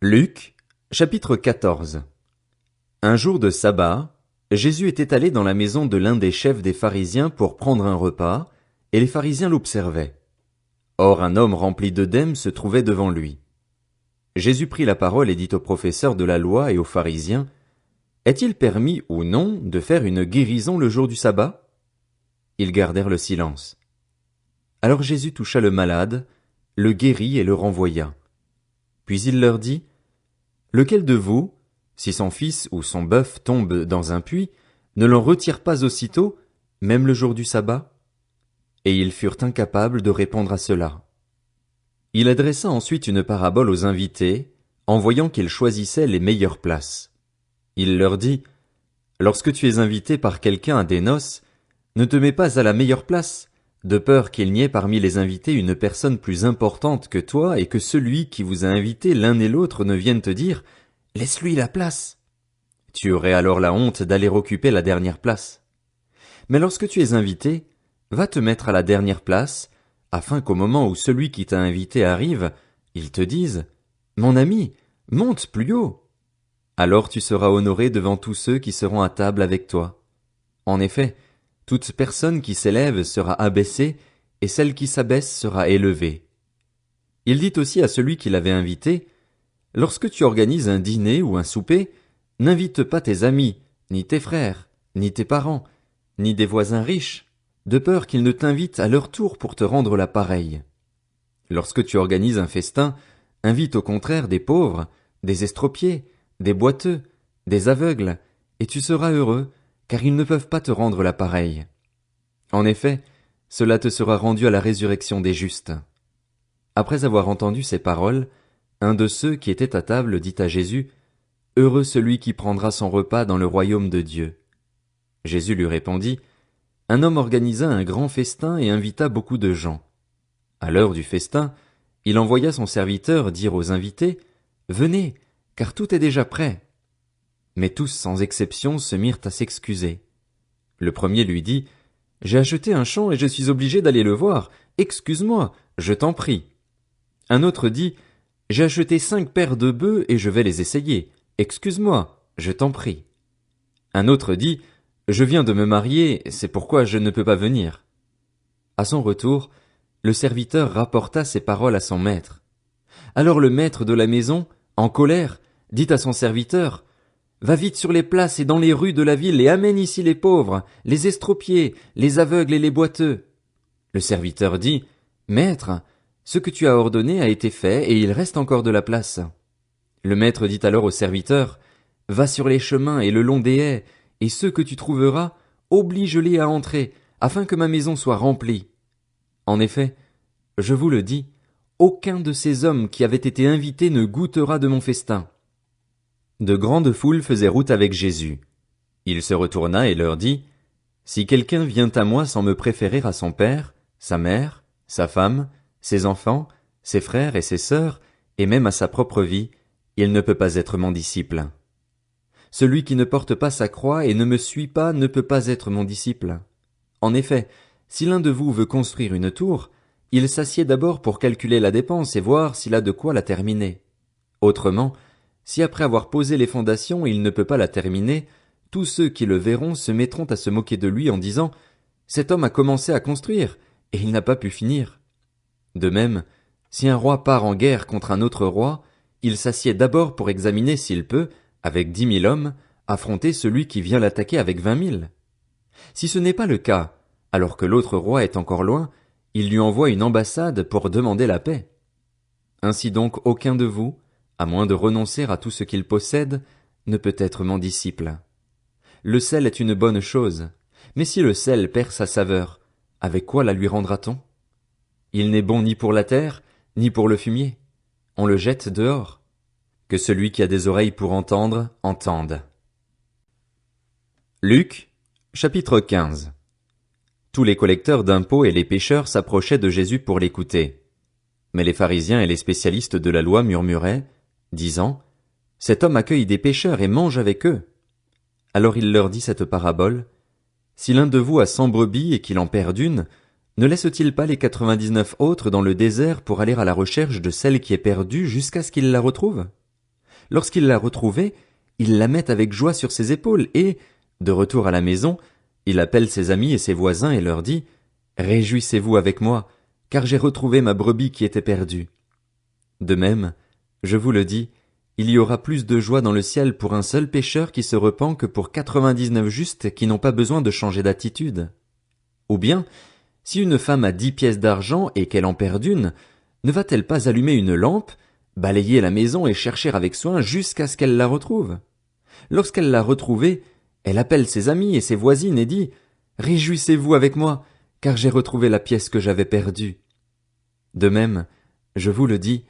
Luc, chapitre 14. Un jour de sabbat, Jésus était allé dans la maison de l'un des chefs des pharisiens pour prendre un repas, et les pharisiens l'observaient. Or un homme rempli d'œdème se trouvait devant lui. Jésus prit la parole et dit aux professeurs de la loi et aux pharisiens, Est-il permis ou non de faire une guérison le jour du sabbat? Ils gardèrent le silence. Alors Jésus toucha le malade, le guérit et le renvoya. Puis il leur dit, Lequel de vous, si son fils ou son bœuf tombe dans un puits, ne l'en retire pas aussitôt, même le jour du sabbat? Et ils furent incapables de répondre à cela. Il adressa ensuite une parabole aux invités, en voyant qu'ils choisissaient les meilleures places. Il leur dit, Lorsque tu es invité par quelqu'un à des noces, ne te mets pas à la meilleure place, de peur qu'il n'y ait parmi les invités une personne plus importante que toi et que celui qui vous a invité l'un et l'autre ne vienne te dire « Laisse-lui la place ». Tu aurais alors la honte d'aller occuper la dernière place. Mais lorsque tu es invité, va te mettre à la dernière place, afin qu'au moment où celui qui t'a invité arrive, il te dise « Mon ami, monte plus haut ». Alors tu seras honoré devant tous ceux qui seront à table avec toi. En effet, toute personne qui s'élève sera abaissée, et celle qui s'abaisse sera élevée. Il dit aussi à celui qui l'avait invité, Lorsque tu organises un dîner ou un souper, n'invite pas tes amis, ni tes frères, ni tes parents, ni des voisins riches, de peur qu'ils ne t'invitent à leur tour pour te rendre la pareille. Lorsque tu organises un festin, invite au contraire des pauvres, des estropiés, des boiteux, des aveugles, et tu seras heureux, car ils ne peuvent pas te rendre la pareille. En effet, cela te sera rendu à la résurrection des justes. Après avoir entendu ces paroles, un de ceux qui étaient à table dit à Jésus, Heureux celui qui prendra son repas dans le royaume de Dieu. Jésus lui répondit, Un homme organisa un grand festin et invita beaucoup de gens. À l'heure du festin, il envoya son serviteur dire aux invités, Venez, car tout est déjà prêt. Mais tous sans exception se mirent à s'excuser. Le premier lui dit, J'ai acheté un champ et je suis obligé d'aller le voir. Excuse-moi, je t'en prie. Un autre dit, J'ai acheté 5 paires de bœufs et je vais les essayer. Excuse-moi, je t'en prie. Un autre dit, Je viens de me marier, c'est pourquoi je ne peux pas venir. À son retour, le serviteur rapporta ces paroles à son maître. Alors le maître de la maison, en colère, dit à son serviteur, Va vite sur les places et dans les rues de la ville et amène ici les pauvres, les estropiés, les aveugles et les boiteux. Le serviteur dit, Maître, ce que tu as ordonné a été fait et il reste encore de la place. Le maître dit alors au serviteur, Va sur les chemins et le long des haies, et ceux que tu trouveras, oblige-les à entrer, afin que ma maison soit remplie. En effet, je vous le dis, aucun de ces hommes qui avaient été invités ne goûtera de mon festin. De grandes foules faisaient route avec Jésus. Il se retourna et leur dit, Si quelqu'un vient à moi sans me préférer à son père, sa mère, sa femme, ses enfants, ses frères et ses sœurs, et même à sa propre vie, il ne peut pas être mon disciple. Celui qui ne porte pas sa croix et ne me suit pas ne peut pas être mon disciple. En effet, si l'un de vous veut construire une tour, il s'assied d'abord pour calculer la dépense et voir s'il a de quoi la terminer. Autrement, si après avoir posé les fondations il ne peut pas la terminer, tous ceux qui le verront se mettront à se moquer de lui en disant « Cet homme a commencé à construire, et il n'a pas pu finir. » De même, si un roi part en guerre contre un autre roi, il s'assied d'abord pour examiner s'il peut, avec 10 000 hommes, affronter celui qui vient l'attaquer avec 20 000. Si ce n'est pas le cas, alors que l'autre roi est encore loin, il lui envoie une ambassade pour demander la paix. Ainsi donc aucun de vous, à moins de renoncer à tout ce qu'il possède, ne peut être mon disciple. Le sel est une bonne chose, mais si le sel perd sa saveur, avec quoi la lui rendra-t-on? Il n'est bon ni pour la terre, ni pour le fumier. On le jette dehors. Que celui qui a des oreilles pour entendre, entende. Luc, chapitre 15. Tous les collecteurs d'impôts et les pécheurs s'approchaient de Jésus pour l'écouter. Mais les pharisiens et les spécialistes de la loi murmuraient, disant, Cet homme accueille des pécheurs et mange avec eux. Alors il leur dit cette parabole, Si l'un de vous a 100 brebis et qu'il en perd une, ne laisse-t-il pas les 99 autres dans le désert pour aller à la recherche de celle qui est perdue jusqu'à ce qu'il la retrouve? Lorsqu'il l'a retrouvée, il la met avec joie sur ses épaules et, de retour à la maison, il appelle ses amis et ses voisins et leur dit « Réjouissez-vous avec moi, car j'ai retrouvé ma brebis qui était perdue. » De même, je vous le dis, il y aura plus de joie dans le ciel pour un seul pécheur qui se repent que pour 99 justes qui n'ont pas besoin de changer d'attitude. Ou bien, si une femme a 10 pièces d'argent et qu'elle en perd une, ne va-t-elle pas allumer une lampe, balayer la maison et chercher avec soin jusqu'à ce qu'elle la retrouve? Lorsqu'elle l'a retrouvée, elle appelle ses amis et ses voisines et dit « Réjouissez-vous avec moi, car j'ai retrouvé la pièce que j'avais perdue. » De même, je vous le dis,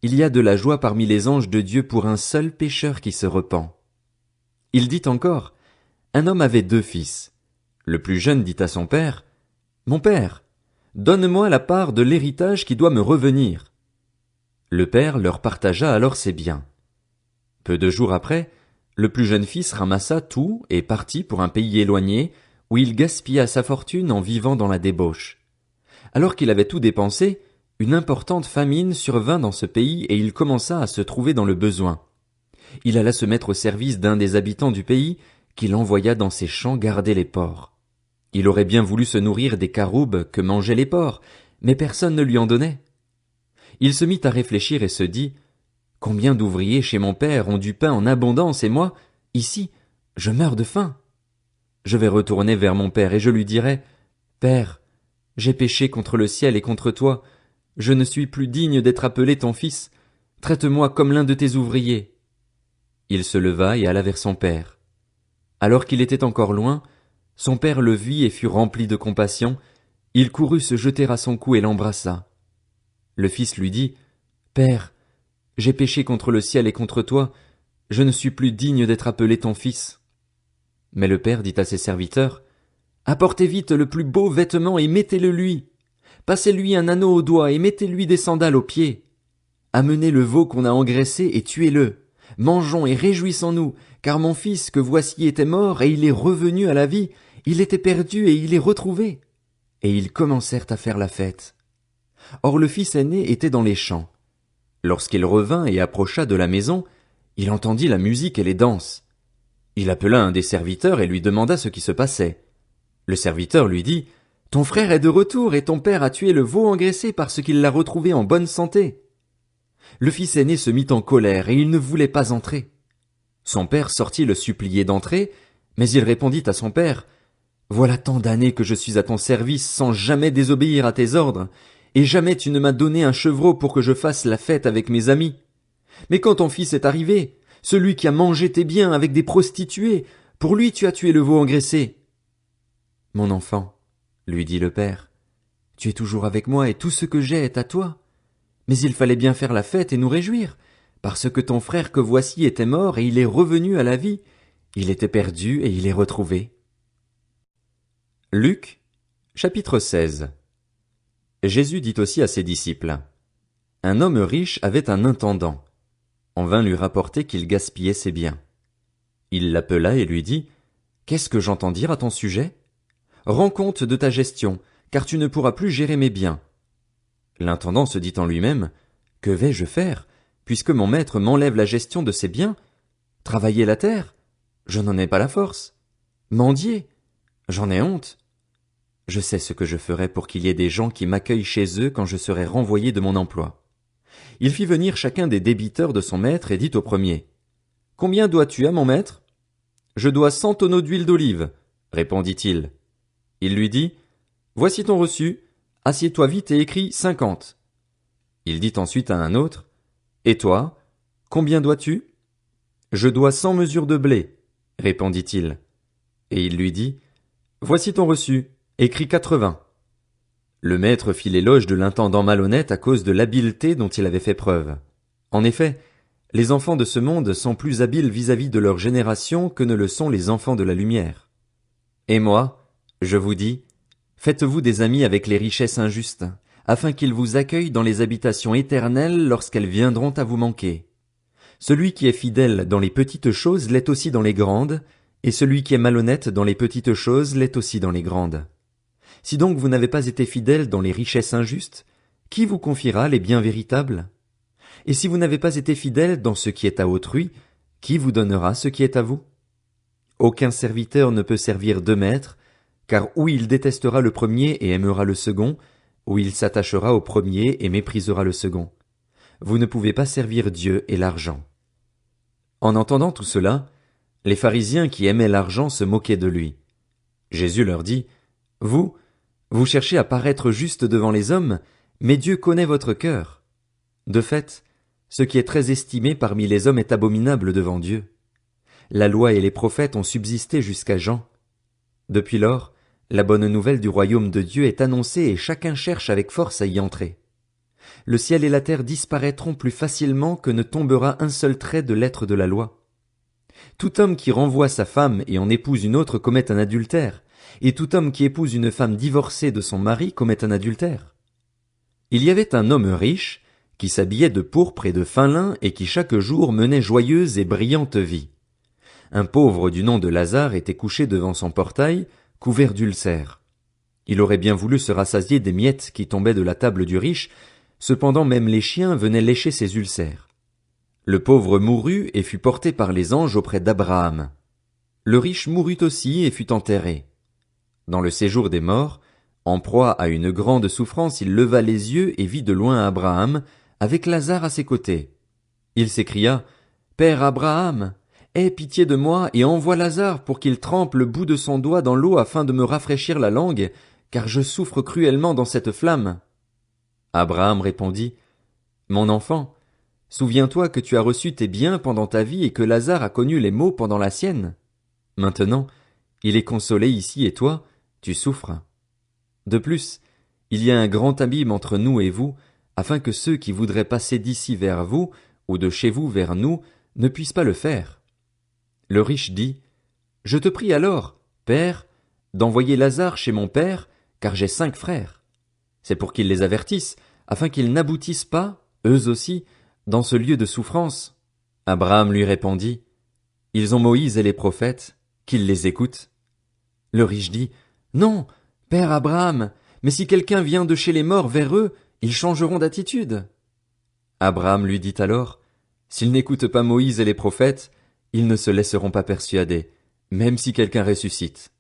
il y a de la joie parmi les anges de Dieu pour un seul pécheur qui se repent. Il dit encore, un homme avait 2 fils. Le plus jeune dit à son père, « Mon père, donne-moi la part de l'héritage qui doit me revenir. » Le père leur partagea alors ses biens. Peu de jours après, le plus jeune fils ramassa tout et partit pour un pays éloigné, où il gaspilla sa fortune en vivant dans la débauche. Alors qu'il avait tout dépensé, une importante famine survint dans ce pays et il commença à se trouver dans le besoin. Il alla se mettre au service d'un des habitants du pays, qu'il envoya dans ses champs garder les porcs. Il aurait bien voulu se nourrir des caroubes que mangeaient les porcs, mais personne ne lui en donnait. Il se mit à réfléchir et se dit, « Combien d'ouvriers chez mon père ont du pain en abondance et moi, ici, je meurs de faim. Je vais retourner vers mon père et je lui dirai, « Père, j'ai péché contre le ciel et contre toi, je ne suis plus digne d'être appelé ton fils, traite-moi comme l'un de tes ouvriers. » Il se leva et alla vers son père. Alors qu'il était encore loin, son père le vit et fut rempli de compassion, il courut se jeter à son cou et l'embrassa. Le fils lui dit, « Père, j'ai péché contre le ciel et contre toi, je ne suis plus digne d'être appelé ton fils. » Mais le père dit à ses serviteurs, « Apportez vite le plus beau vêtement et mettez-le lui. Passez-lui un anneau au doigt et mettez-lui des sandales aux pieds. Amenez le veau qu'on a engraissé et tuez-le. Mangeons et réjouissons-nous, car mon fils que voici était mort et il est revenu à la vie, il était perdu et il est retrouvé. » Et ils commencèrent à faire la fête. Or le fils aîné était dans les champs. Lorsqu'il revint et approcha de la maison, il entendit la musique et les danses. Il appela un des serviteurs et lui demanda ce qui se passait. Le serviteur lui dit, « Ton frère est de retour et ton père a tué le veau engraissé parce qu'il l'a retrouvé en bonne santé. » Le fils aîné se mit en colère et il ne voulait pas entrer. Son père sortit le supplier d'entrer, mais il répondit à son père, « Voilà tant d'années que je suis à ton service sans jamais désobéir à tes ordres, et jamais tu ne m'as donné un chevreau pour que je fasse la fête avec mes amis. Mais quand ton fils est arrivé, celui qui a mangé tes biens avec des prostituées, pour lui tu as tué le veau engraissé. » « Mon enfant, lui dit le père, tu es toujours avec moi et tout ce que j'ai est à toi. Mais il fallait bien faire la fête et nous réjouir, parce que ton frère que voici était mort et il est revenu à la vie, il était perdu et il est retrouvé. » Luc, chapitre 16. Jésus dit aussi à ses disciples, « Un homme riche avait un intendant. On vint lui rapporter qu'il gaspillait ses biens. Il l'appela et lui dit, « Qu'est-ce que j'entends dire à ton sujet ? Rends compte de ta gestion, car tu ne pourras plus gérer mes biens. » L'intendant se dit en lui-même, « Que vais-je faire, puisque mon maître m'enlève la gestion de ses biens? Travailler la terre? Je n'en ai pas la force. Mendier? J'en ai honte. Je sais ce que je ferai pour qu'il y ait des gens qui m'accueillent chez eux quand je serai renvoyé de mon emploi. » Il fit venir chacun des débiteurs de son maître et dit au premier, « Combien dois-tu à mon maître? »« Je dois 100 tonneaux d'huile d'olive, » répondit-il. Il lui dit, « Voici ton reçu, assieds-toi vite et écris 50. » Il dit ensuite à un autre, « Et toi, combien dois-tu? »« Je dois 100 mesures de blé, » répondit-il. Et il lui dit, « Voici ton reçu, écris 80. » Le maître fit l'éloge de l'intendant malhonnête à cause de l'habileté dont il avait fait preuve. En effet, les enfants de ce monde sont plus habiles vis-à-vis de leur génération que ne le sont les enfants de la lumière. Et moi, je vous dis, faites-vous des amis avec les richesses injustes, afin qu'ils vous accueillent dans les habitations éternelles lorsqu'elles viendront à vous manquer. Celui qui est fidèle dans les petites choses l'est aussi dans les grandes, et celui qui est malhonnête dans les petites choses l'est aussi dans les grandes. Si donc vous n'avez pas été fidèle dans les richesses injustes, qui vous confiera les biens véritables? Et si vous n'avez pas été fidèle dans ce qui est à autrui, qui vous donnera ce qui est à vous? Aucun serviteur ne peut servir deux maîtres, car ou il détestera le premier et aimera le second, ou il s'attachera au premier et méprisera le second. Vous ne pouvez pas servir Dieu et l'argent. En entendant tout cela, les pharisiens qui aimaient l'argent se moquaient de lui. Jésus leur dit, Vous cherchez à paraître juste devant les hommes, mais Dieu connaît votre cœur. De fait, ce qui est très estimé parmi les hommes est abominable devant Dieu. La loi et les prophètes ont subsisté jusqu'à Jean. Depuis lors, la bonne nouvelle du royaume de Dieu est annoncée et chacun cherche avec force à y entrer. Le ciel et la terre disparaîtront plus facilement que ne tombera un seul trait de lettre de la loi. Tout homme qui renvoie sa femme et en épouse une autre commet un adultère, et tout homme qui épouse une femme divorcée de son mari commet un adultère. Il y avait un homme riche, qui s'habillait de pourpre et de fin lin et qui chaque jour menait joyeuse et brillante vie. Un pauvre du nom de Lazare était couché devant son portail, couvert d'ulcères. Il aurait bien voulu se rassasier des miettes qui tombaient de la table du riche, cependant même les chiens venaient lécher ses ulcères. Le pauvre mourut et fut porté par les anges auprès d'Abraham. Le riche mourut aussi et fut enterré. Dans le séjour des morts, en proie à une grande souffrance, il leva les yeux et vit de loin Abraham, avec Lazare à ses côtés. Il s'écria, « Père Abraham, aie pitié de moi et envoie Lazare pour qu'il trempe le bout de son doigt dans l'eau afin de me rafraîchir la langue, car je souffre cruellement dans cette flamme. » Abraham répondit, « Mon enfant, souviens-toi que tu as reçu tes biens pendant ta vie et que Lazare a connu les maux pendant la sienne. Maintenant, il est consolé ici et toi, tu souffres. De plus, il y a un grand abîme entre nous et vous, afin que ceux qui voudraient passer d'ici vers vous, ou de chez vous vers nous, ne puissent pas le faire. » Le riche dit, « Je te prie alors, Père, d'envoyer Lazare chez mon père, car j'ai 5 frères. C'est pour qu'ils les avertissent, afin qu'ils n'aboutissent pas, eux aussi, dans ce lieu de souffrance. » Abraham lui répondit, « Ils ont Moïse et les prophètes, qu'ils les écoutent. » Le riche dit, « Non, Père Abraham, mais si quelqu'un vient de chez les morts vers eux, ils changeront d'attitude. » Abraham lui dit alors, « S'ils n'écoutent pas Moïse et les prophètes, ils ne se laisseront pas persuader, même si quelqu'un ressuscite. »